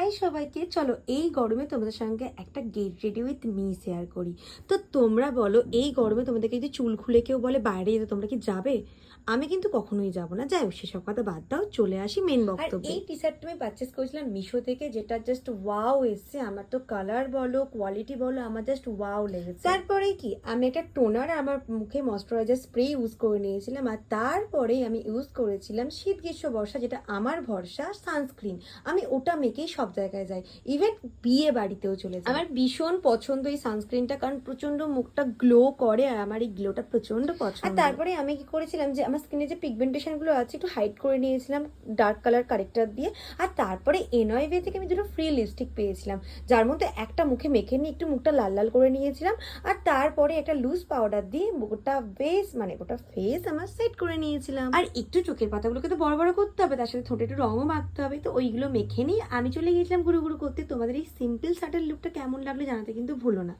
High সবাইকে, চলো এই গরমে তোমাদের সঙ্গে একটা get ready with me share করি। তো তোমরা বলো, এই গরমে তোমাদেরকে যদি চুল খুলে কেউ বলে বাইরে যেতে, তোমরা কি যাবে? আমি কিন্তু কখনোই যাবো না। যাই হোক, সেসব কথা বাদ দাও, চলে আসি মেন বক্তব্যে। এই টি শার্টটা আমি পারচেস করেছিলাম মিশো থেকে, যেটা জাস্ট ওয়াও এসছে। আমার তো কালার বলো, কোয়ালিটি বলো, আমার জাস্ট ওয়াও লেগেছে। তারপরে কি, আমি একটা টোনার আমার মুখে ময়শ্চারাইজার স্প্রে ইউজ করে নিয়েছিলাম, আর তারপরেই আমি ইউজ করেছিলাম শীত গ্রীষ্ম বর্ষা, যেটা আমার ভরসা, সানস্ক্রিন। আমি ওটা মেকেই সব জায়গায় যাই, ইভেন বিয়ে বাড়িতেও চলে যাই। আমার ভীষণ পছন্দ এই সানস্ক্রিনটা, কারণ প্রচন্ড মুখটা গ্লো করে, আর আমার এই গ্লোটা প্রচন্ড পছন্দ। আর তারপরে আমি কি করেছিলাম, যে আমার স্কিনে যে পিগমেন্টেশন গুলো আছে একটু হাইড করে নিয়েছিলাম ডার্ক কালার কারেক্টার দিয়ে। আর তারপরে এনওয়াইভে থেকে আমি দুটো ফ্রি লিপস্টিক পেয়েছিলাম, যার মধ্যে একটা মুখে মেখে নিয়ে একটু মুখটা লাল লাল করে নিয়েছিলাম, আর তারপরে একটা লুজ পাউডার দিয়ে গোটা বেস মানে গোটা ফেস আমার সেট করে নিয়েছিলাম। আর একটু চোখের পাতাগুলোকে তো বড় বড় করতে হবে, তার সাথে ঠোঁটে একটু রঙও মাখতে হবে। তো ওইগুলো মেখে নিয়ে আমি চলে গিয়েছিলাম ঘুরু ঘুরু করতে। তোমাদের এই সিম্পল সাটেল লুকটা কেমন লাগলো জানাতে কিন্তু ভুলো না।